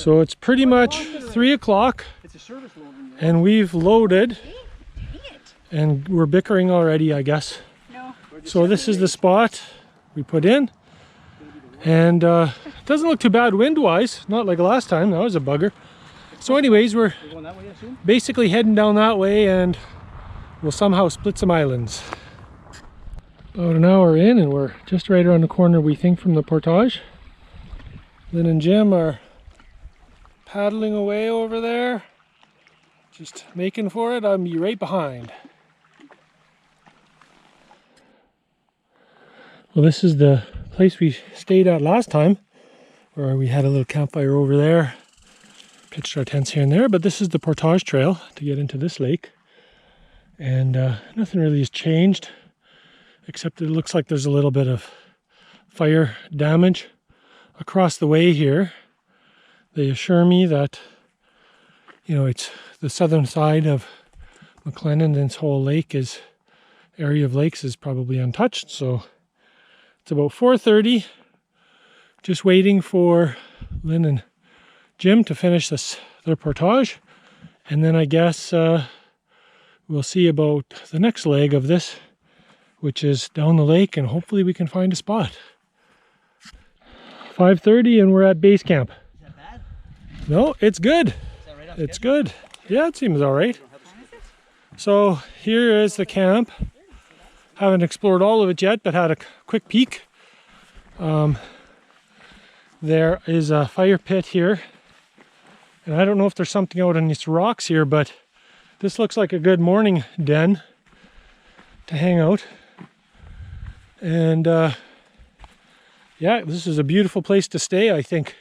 So it's pretty much 3 o'clock and we've loaded and we're bickering already, I guess. So this is the spot we put in, and it doesn't look too bad wind-wise, not like last time. That was a bugger. So anyways, we're basically heading down that way and we'll somehow split some islands. About an hour in and we're just right around the corner, we think, from the portage. Lynn and Jim are paddling away over there, just making for it. I'll be right behind. Well, this is the place we stayed at last time, where we had a little campfire over there, pitched our tents here and there, but this is the portage trail to get into this lake. And nothing really has changed, except it looks like there's a little bit of fire damage across the way here. They assure me that, you know, it's the southern side of McLennan, and this whole lake area of lakes is probably untouched. So it's about 4:30, just waiting for Lynn and Jim to finish their portage. And then I guess we'll see about the next leg of this, which is down the lake, and hopefully we can find a spot. 5:30 and we're at base camp. Is that bad? No, it's good. Is that right off it's good. Yeah, it seems all right. So here is the camp. Haven't explored all of it yet, but had a quick peek. There is a fire pit here. And I don't know if there's something out on these rocks here, but this looks like a good morning den to hang out. And yeah, this is a beautiful place to stay, I think.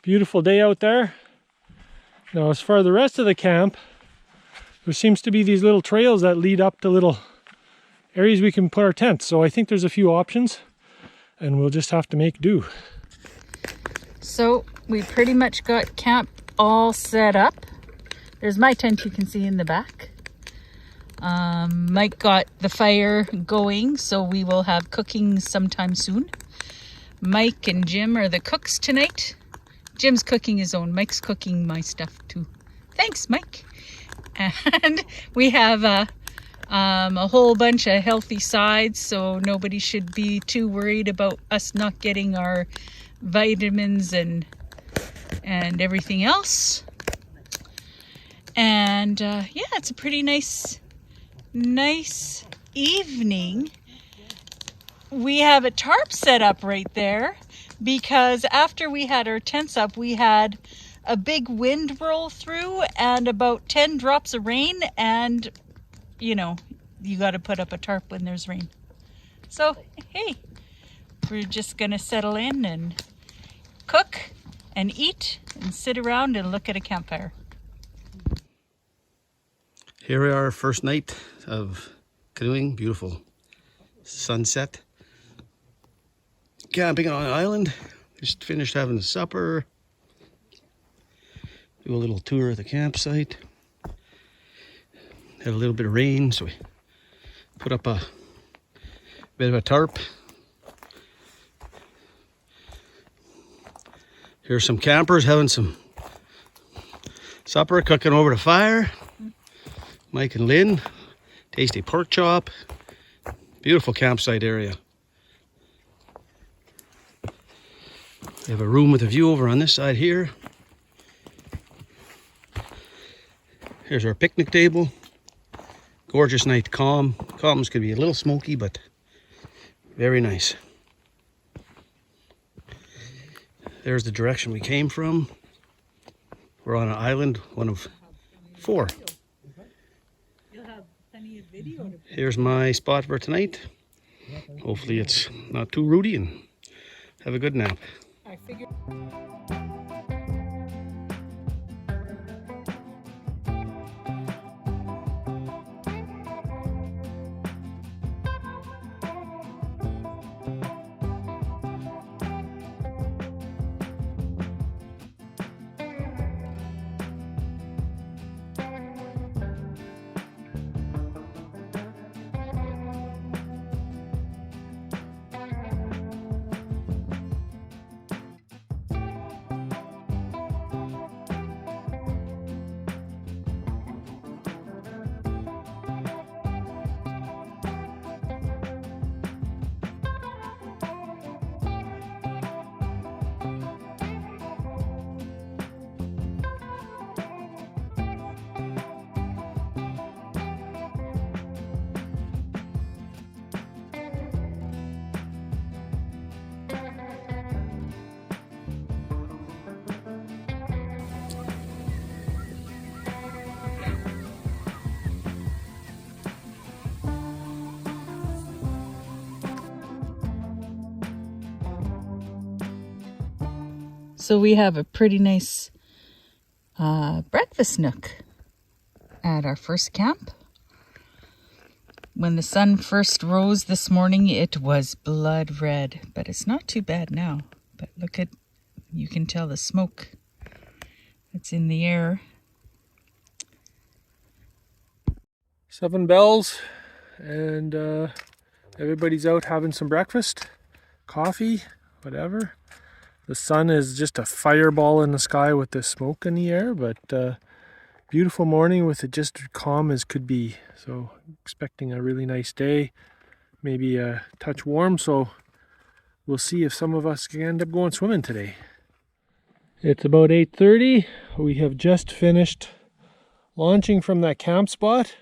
Beautiful day out there. Now, as far as the rest of the camp, there seems to be these little trails that lead up to little areas we can put our tents. So I think there's a few options, and we'll just have to make do. So we pretty much got camp all set up. There's my tent you can see in the back. Mike got the fire going, so we will have cooking sometime soon. Mike and Jim are the cooks tonight. Jim's cooking his own. Mike's cooking my stuff too. Thanks, Mike. And we have a whole bunch of healthy sides, so nobody should be too worried about us not getting our vitamins and everything else. And yeah, it's a pretty nice evening. We have a tarp set up right there because after we had our tents up, we had a big wind roll through and about 10 drops of rain, and you know, you got to put up a tarp when there's rain. So hey, we're just gonna settle in and cook and eat and sit around and look at a campfire. Here we are, first night of canoeing. Beautiful sunset. Camping on an island. Just finished having supper. Do a little tour of the campsite. Had a little bit of rain, so we put up a bit of a tarp. Here's some campers having some supper, cooking over the fire. Mike and Lynn, tasty pork chop. Beautiful campsite area. We have a room with a view over on this side here. Here's our picnic table. Gorgeous night, calm. Calm's could be a little smoky, but very nice. There's the direction we came from. We're on an island, one of 4. Here's my spot for tonight. Hopefully it's not too rooty, and have a good nap. I figured. So we have a pretty nice breakfast nook at our first camp. When the sun first rose this morning, it was blood red, but it's not too bad now. But look at, you can tell the smoke that's in the air. 7 bells, and everybody's out having some breakfast, coffee, whatever. The sun is just a fireball in the sky with the smoke in the air, but beautiful morning with it just calm as could be. So expecting a really nice day, maybe a touch warm, so we'll see if some of us can end up going swimming today. It's about 8:30. We have just finished launching from that camp spot.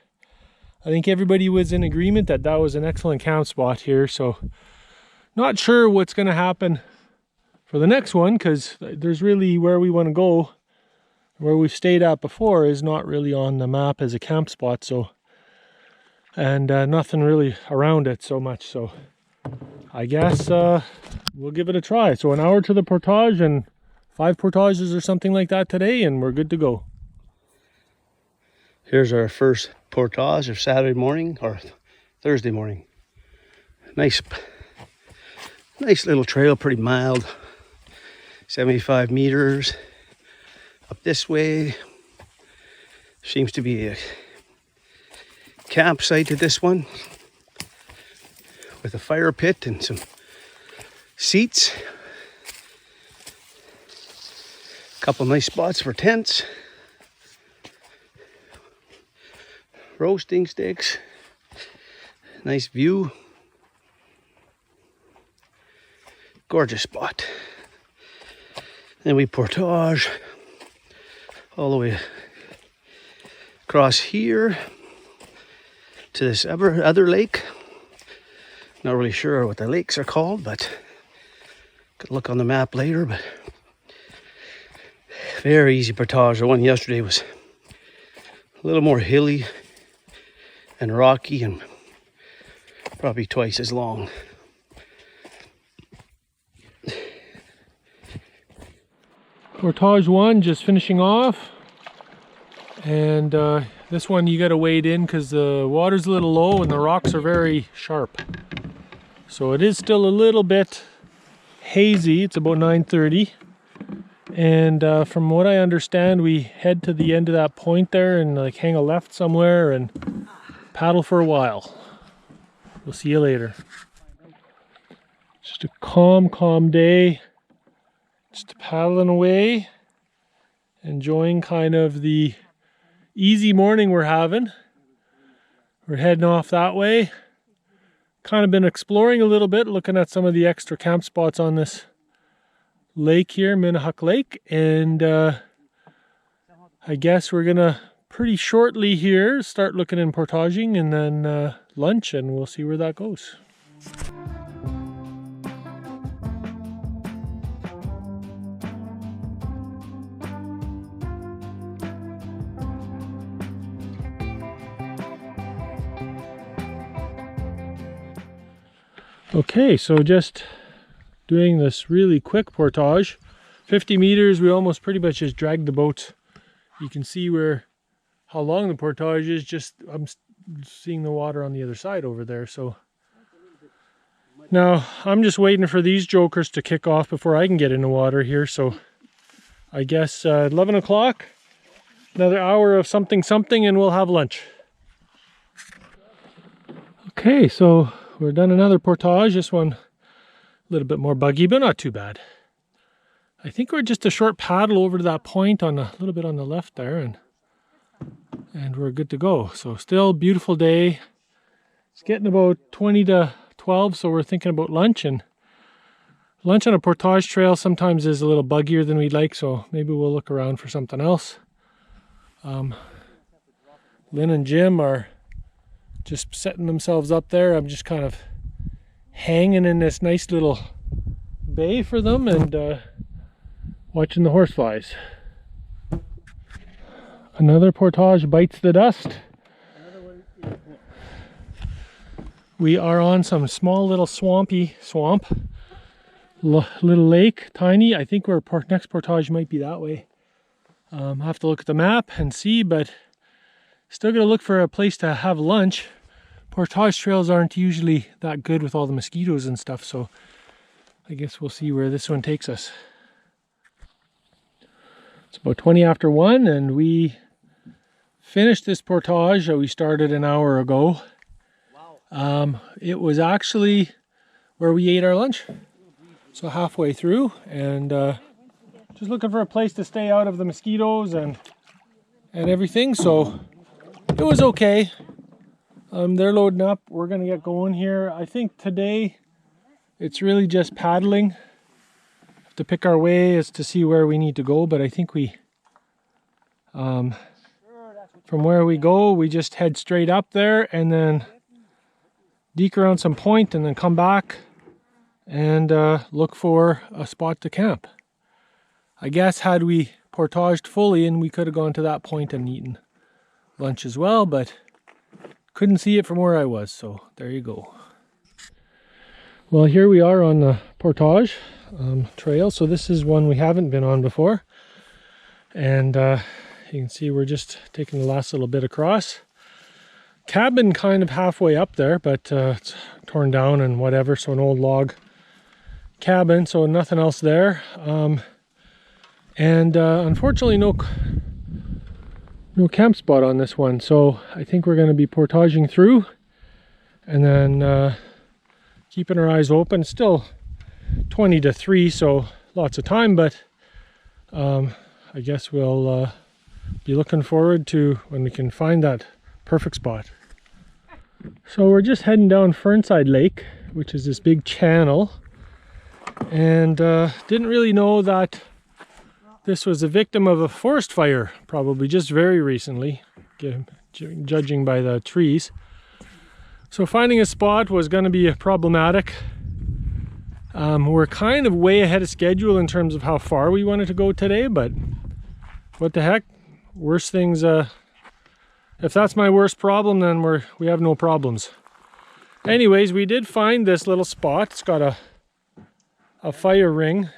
I think everybody was in agreement that that was an excellent camp spot here, so not sure what's going to happen for the next one, because there's really where we want to go, where we've stayed at before is not really on the map as a camp spot, so, and nothing really around it so much, so I guess we'll give it a try. So an hour to the portage and 5 portages or something like that today, and we're good to go. Here's our first portage of Saturday morning or Thursday morning. Nice little trail, pretty mild. 75 meters up this way. Seems to be a campsite at this one with a fire pit and some seats. A couple nice spots for tents. Roasting sticks. Nice view. Gorgeous spot. Then we portage all the way across here to this other lake. Not really sure what the lakes are called, but could look on the map later. But very easy portage. The one yesterday was a little more hilly and rocky and probably twice as long. Portage 1 just finishing off, and this one you got to wade in because the water's a little low and the rocks are very sharp. So it is still a little bit hazy. It's about 9:30, and from what I understand, we head to the end of that point there and like hang a left somewhere and paddle for a while. We'll see you later. Just a calm day. Just paddling away, enjoying kind of the easy morning we're having. We're heading off that way. Kind of been exploring a little bit, looking at some of the extra camp spots on this lake here, Missinipe Lake, and I guess we're gonna pretty shortly here start looking in portaging and then lunch, and we'll see where that goes. Okay, so just doing this really quick portage. 50 meters, we almost pretty much just dragged the boat. You can see how long the portage is, just I'm seeing the water on the other side over there. So now I'm just waiting for these jokers to kick off before I can get in the water here. So I guess 11 o'clock, another hour of something and we'll have lunch. Okay, so we're done another portage. This one a little bit more buggy, but not too bad. I think we're just a short paddle over to that point on a little bit on the left there, and we're good to go. So still beautiful day. It's getting about 20 to 12, so we're thinking about lunch, and lunch on a portage trail sometimes is a little buggier than we'd like, so maybe we'll look around for something else. Lynn and Jim are just setting themselves up there. I'm just kind of hanging in this nice little bay for them and watching the horseflies. Another portage bites the dust. We are on some small little swamp. little lake, tiny. I think our next portage might be that way. I'll have to look at the map and see, but still gonna look for a place to have lunch. Portage trails aren't usually that good with all the mosquitoes and stuff, so I guess we'll see where this one takes us. It's about 20 after 1, and we finished this portage that we started an hour ago. Wow. It was actually where we ate our lunch. So halfway through, and just looking for a place to stay out of the mosquitoes and everything. So it was okay. They're loading up. We're gonna get going here. I think today it's really just paddling. Have to pick our way as to see where we need to go, but I think we from where we go, we just head straight up there and then deke around some point and then come back and look for a spot to camp. I guess had we portaged fully, and we could have gone to that point and eaten lunch as well, but couldn't see it from where I was, so there you go. Well, here we are on the portage trail. So this is one we haven't been on before, and you can see we're just taking the last little bit across. Cabin kind of halfway up there, but it's torn down and whatever, so an old log cabin, so nothing else there. Unfortunately no camp spot on this one, so I think we're going to be portaging through and then keeping our eyes open. Still 20 to 3, so lots of time, but I guess we'll be looking forward to when we can find that perfect spot. So we're just heading down Fernside Lake, which is this big channel, and didn't really know that this was a victim of a forest fire, probably just very recently, judging by the trees. So finding a spot was going to be problematic. We're kind of way ahead of schedule in terms of how far we wanted to go today, but what the heck, worst things, if that's my worst problem, then we have no problems. Anyways, we did find this little spot. It's got a fire ring,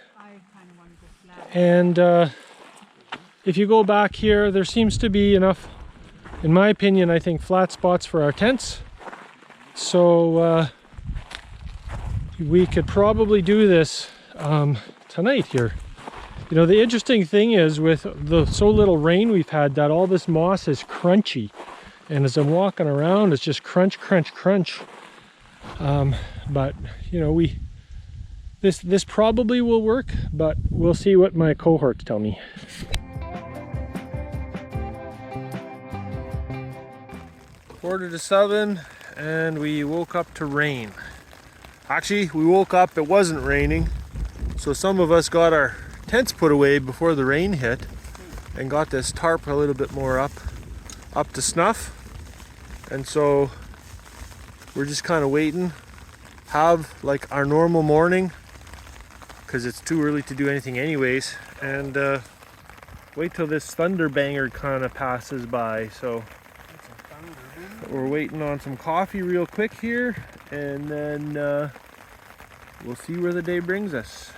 and if you go back here, there seems to be enough, in my opinion, I think, flat spots for our tents, so we could probably do this tonight here. You know, the interesting thing is, with the so little rain we've had, that all this moss is crunchy, and as I'm walking around, it's just crunch, crunch, crunch. But you know, this probably will work, but we'll see what my cohorts tell me. Quarter to 7, and we woke up to rain. Actually, we woke up, it wasn't raining, so some of us got our tents put away before the rain hit and got this tarp a little bit more up to snuff, and so we're just kind of waiting, have like our normal morning, because it's too early to do anything anyways, and wait till this thunder banger kind of passes by. So we're waiting on some coffee real quick here, and then we'll see where the day brings us.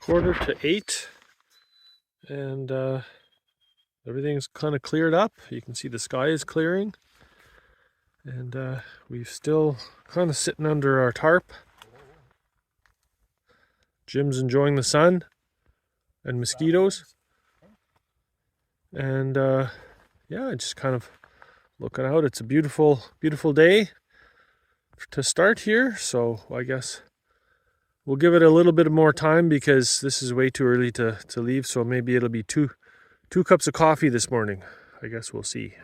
Quarter to 8, and everything's kind of cleared up. You can see the sky is clearing, and we're still kind of sitting under our tarp. Jim's enjoying the sun and mosquitoes, and yeah, just kind of looking out. It's a beautiful, beautiful day to start here, so I guess we'll give it a little bit more time, because this is way too early to leave, so maybe it'll be two cups of coffee this morning. I guess we'll see.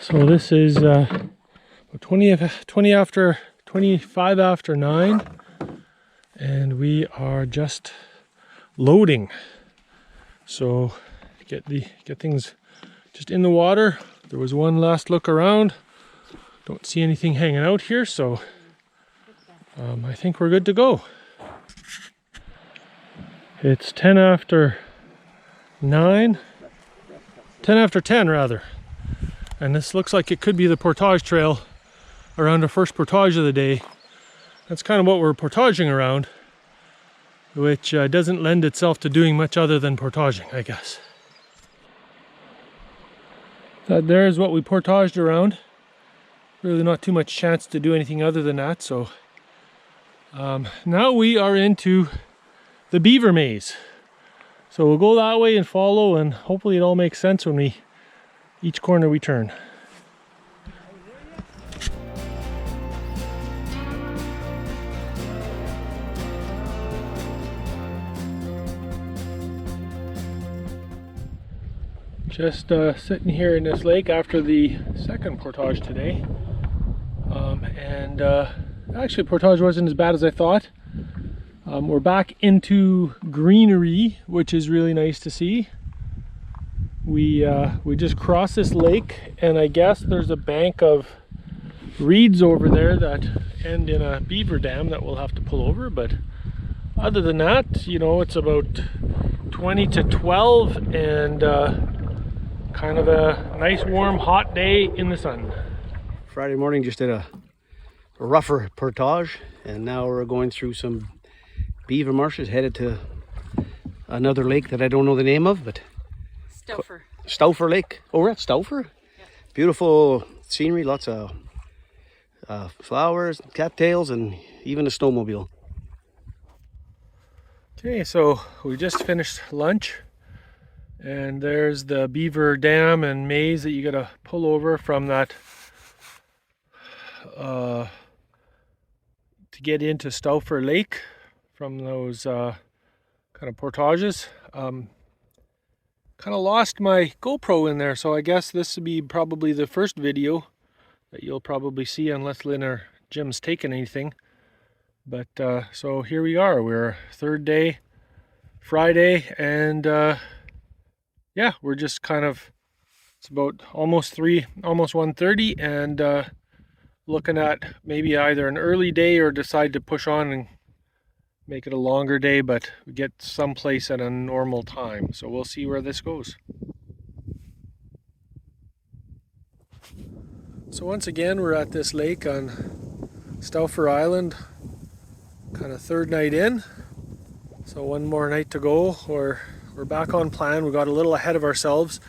So this is 25 after 9, and we are just loading. So get things just in the water. There was one last look around. Don't see anything hanging out here, so I think we're good to go. It's 10 after 9, 10 after 10 rather. And this looks like it could be the portage trail around our first portage of the day. That's kind of what we're portaging around, which doesn't lend itself to doing much other than portaging, I guess. That there is what we portaged around. Really not too much chance to do anything other than that, so now we are into the beaver maze. So we'll go that way and follow, and hopefully it all makes sense when each corner we turn. Just sitting here in this lake after the second portage today. Actually portage wasn't as bad as I thought. We're back into greenery, which is really nice to see. We just crossed this lake, and I guess there's a bank of reeds over there that end in a beaver dam that we'll have to pull over. But other than that, you know, it's about 20 to 12 and kind of a nice warm hot day in the sun. Friday morning just did a rougher portage, and now we're going through some beaver marshes, headed to another lake that I don't know the name of, but Stauffer Lake. Oh, we're at Stauffer? Yeah. Beautiful scenery, lots of flowers, cattails, and even a snowmobile. Okay, so we just finished lunch, and there's the beaver dam and maze that you gotta pull over from that to get into Stauffer Lake from those kind of portages. Kind of lost my GoPro in there, so I guess this would be probably the first video that you'll probably see, unless Lynn or Jim's taken anything. But so here we are. We're third day, Friday, and yeah, we're just kind of, it's about almost 1:30, and looking at maybe either an early day or decide to push on and make it a longer day, but we get someplace at a normal time. So we'll see where this goes. So once again, we're at this lake on Stauffer Island, kind of third night in. So one more night to go. We're back on plan. We got a little ahead of ourselves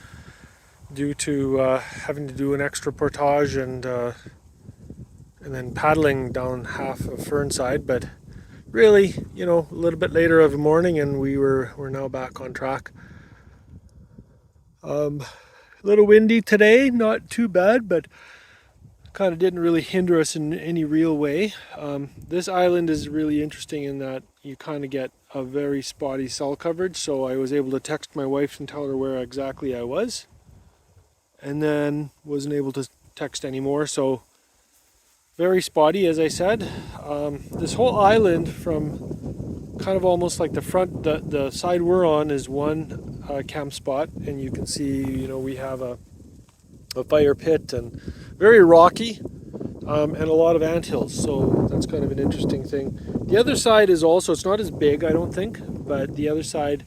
due to having to do an extra portage and then paddling down half of Fernside, but really, you know, a little bit later of the morning, and we're now back on track. A little windy today, not too bad, but kind of didn't really hinder us in any real way. This island is really interesting in that you kind of get a very spotty cell coverage, so I was able to text my wife and tell her where exactly I was, and then wasn't able to text anymore, so very spotty, as I said. This whole island, from kind of almost like the side we're on is one camp spot, and you can see, you know, we have a fire pit and very rocky, and a lot of anthills, so that's kind of an interesting thing. The other side is also, it's not as big, I don't think, but the other side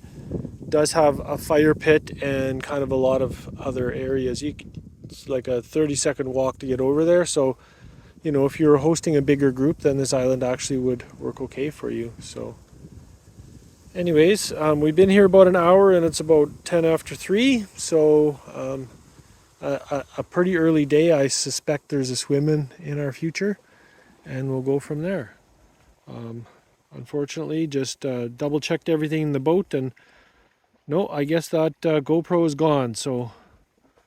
does have a fire pit and kind of a lot of other areas. It's like a 30-second walk to get over there, so you know, if you're hosting a bigger group, then this island actually would work okay for you. So anyways, we've been here about an hour, and it's about 10 after 3, so a pretty early day. I suspect there's a swim in our future, and we'll go from there. Unfortunately, just double checked everything in the boat, and no, I guess that GoPro is gone, so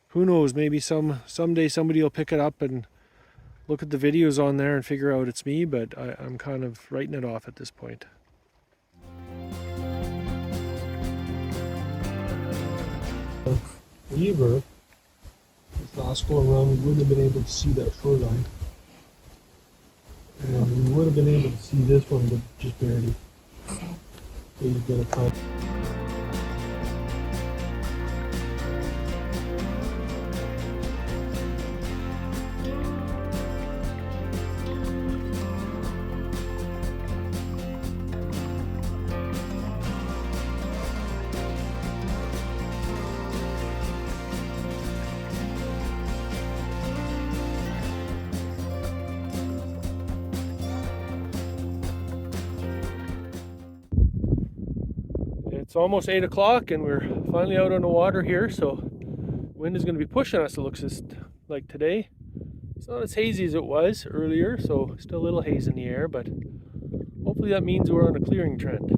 who knows, maybe someday somebody will pick it up and look at the videos on there and figure out it's me, but I'm kind of writing it off at this point. Weaver, this last go around we wouldn't have been able to see that shoreline. And we would have been able to see this one, but just barely. So you've got to find. It's almost 8 o'clock and we're finally out on the water here, so wind is going to be pushing us, it looks like today. It's not as hazy as it was earlier, so still a little haze in the air, but hopefully that means we're on a clearing trend.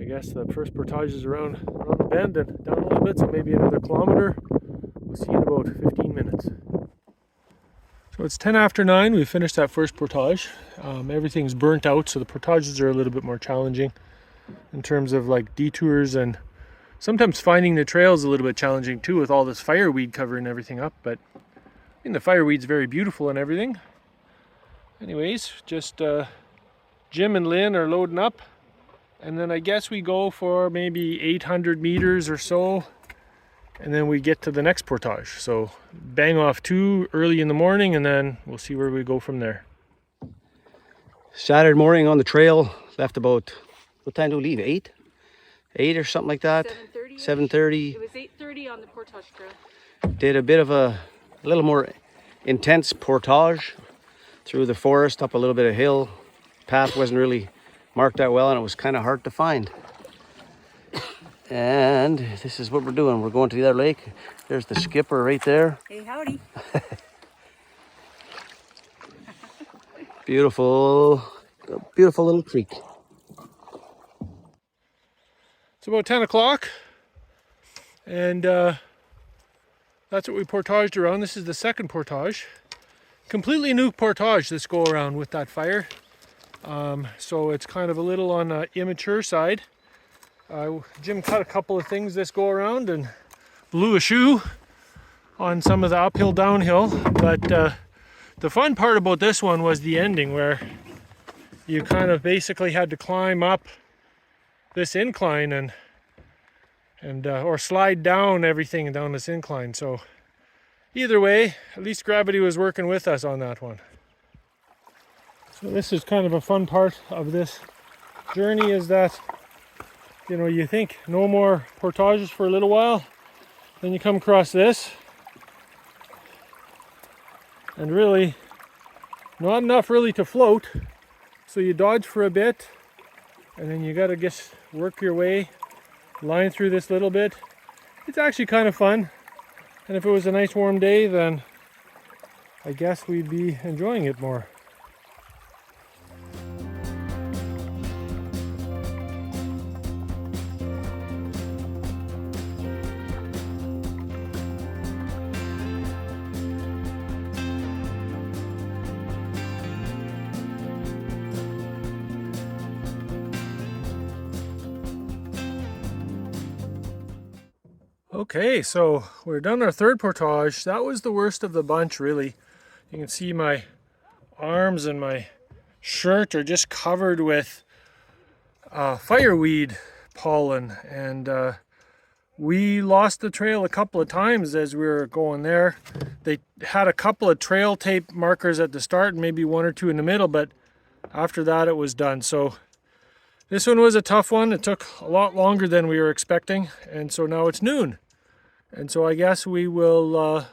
I guess the first portage is around the bend and down a little bit, so maybe another kilometer. We'll see in about 15 minutes. So it's 10 after 9, we finished that first portage. Everything's burnt out, so the portages are a little bit more challenging in terms of like detours, and sometimes finding the trail is a little bit challenging too with all this fireweed covering everything up, but I mean the fireweed's very beautiful and everything. Anyways, just Jim and Lynn are loading up, and then I guess we go for maybe 800 meters or so, and then we get to the next portage. So bang off 2 early in the morning, and then we'll see where we go from there. Saturday morning on the trail, left about, what time do we leave? 8? 8 or something like that? 7:30. 7:30. It was 8:30 on the portage trail. Did a bit of a little more intense portage through the forest, up a little bit of hill. Path wasn't really marked that well and it was kind of hard to find. And this is what we're doing. We're going to the other lake. There's the skipper right there. Hey, howdy. Beautiful little creek. It's about 10 o'clock, and that's what we portaged around. This is the second portage. Completely new portage this go around with that fire. So it's kind of a little on the immature side. Jim cut a couple of things this go around and blew a shoe on some of the uphill downhill, but the fun part about this one was the ending, where you kind of basically had to climb up this incline and or slide down everything down this incline. So either way, at least gravity was working with us on that one. So this is kind of a fun part of this journey, is that, you know, you think no more portages for a little while, then you come across this, and really not enough really to float, so you dodge for a bit, and then you got to just work your way, line through this little bit. It's actually kind of fun, and if it was a nice warm day, then I guess we'd be enjoying it more. Okay, so we're done our third portage. That was the worst of the bunch, really. You can see my arms and my shirt are just covered with fireweed pollen, and we lost the trail a couple of times as we were going there. They had a couple of trail tape markers at the start and maybe 1 or 2 in the middle, but after that it was done. So this one was a tough one. It took a lot longer than we were expecting, and so now it's noon. And so I guess we will,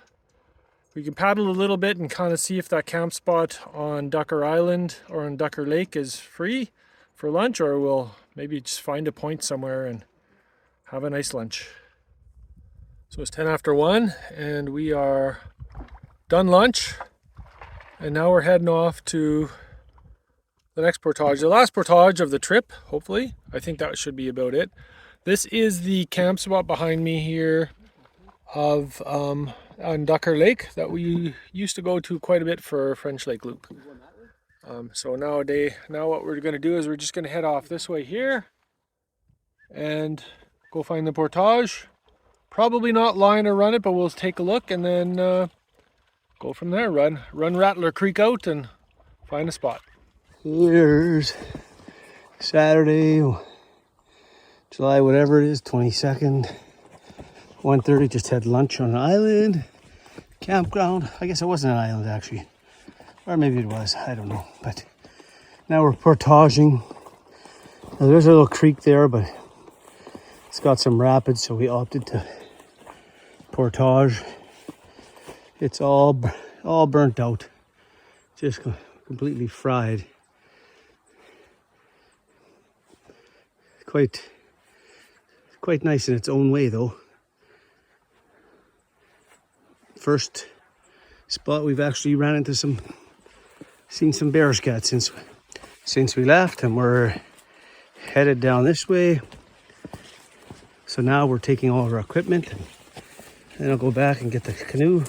we can paddle a little bit and kind of see if that camp spot on Ducker Island or on Ducker Lake is free for lunch, or we'll maybe just find a point somewhere and have a nice lunch. So it's 10 after 1 and we are done lunch, and now we're heading off to the next portage, the last portage of the trip, hopefully. I think that should be about it. This is the camp spot behind me here of on Ducker Lake that we used to go to quite a bit for French Lake Loop. So now what we're going to do is we're just going to head off this way here and go find the portage, Probably not line or run it, but we'll take a look and then go from there. Run Rattler Creek out and find a spot. Here's Saturday, July whatever it is, 22nd, 1:30. Just had lunch on an island, campground. I guess it wasn't an island actually, or maybe it was, I don't know. But now we're portaging. Now, there's a little creek there, but it's got some rapids, so we opted to portage. It's all burnt out, just completely fried. Quite nice in its own way though. First spot we've actually ran into seen some bear scat since we left, and we're headed down this way. So now we're taking all of our equipment, and then I'll go back and get the canoe,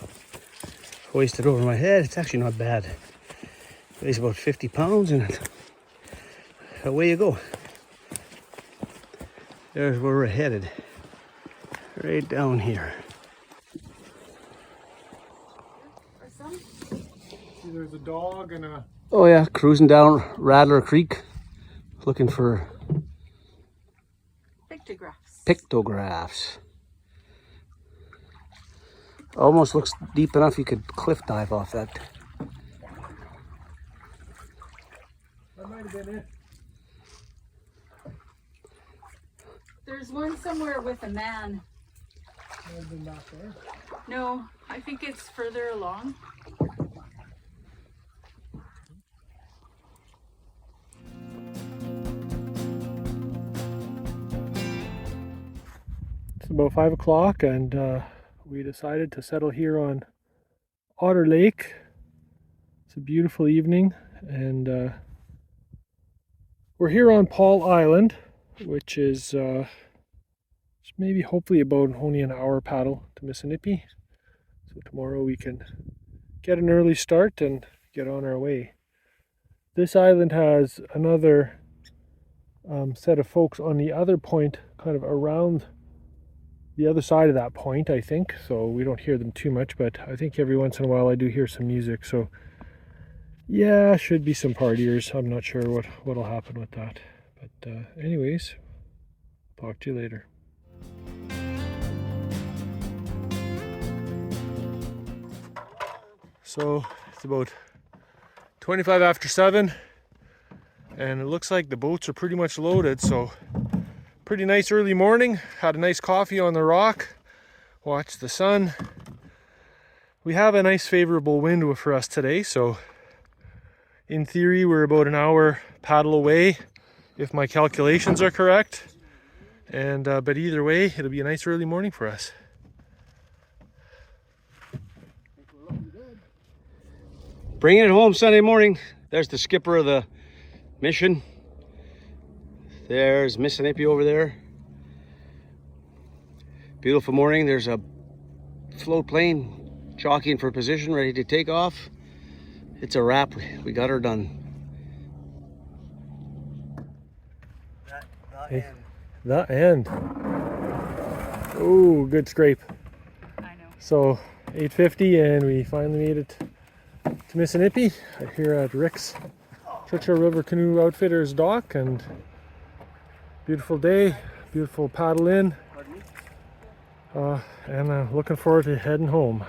hoist it over my head. It's actually not bad. It weighs about 50 pounds and away you go. There's where we're headed, right down here. There's a dog and a... Oh yeah, cruising down Rattler Creek, looking for pictographs. Almost looks deep enough you could cliff dive off that. That might have been it. There's one somewhere with a man. Might have been back there. No, I think it's further along. It's about 5 o'clock, and we decided to settle here on Otter Lake. It's a beautiful evening, and we're here on Paul Island, which is maybe hopefully about only an hour paddle to Missinipe. So tomorrow we can get an early start and get on our way. This island has another set of folks on the other point, kind of around the other side of that point, I think. So we don't hear them too much, but I think every once in a while I do hear some music. So yeah, should be some partiers. I'm not sure what'll happen with that. But anyways, talk to you later. So it's about 25 after 7, and it looks like the boats are pretty much loaded. So pretty nice early morning. Had a nice coffee on the rock, watched the sun. We have a nice favorable wind for us today, so in theory we're about an hour paddle away if my calculations are correct. And but either way, it'll be a nice early morning for us. Bringing it home Sunday morning. There's the skipper of the mission. There's Missinipe over there. Beautiful morning. There's a float plane jockeying for position, ready to take off. It's a wrap. We got her done. The end. Oh, good scrape. I know. So 8:50, and we finally made it to Missinipe here at Rick's Churchill River Canoe Outfitters dock, and beautiful day, beautiful paddle in, and I'm looking forward to heading home.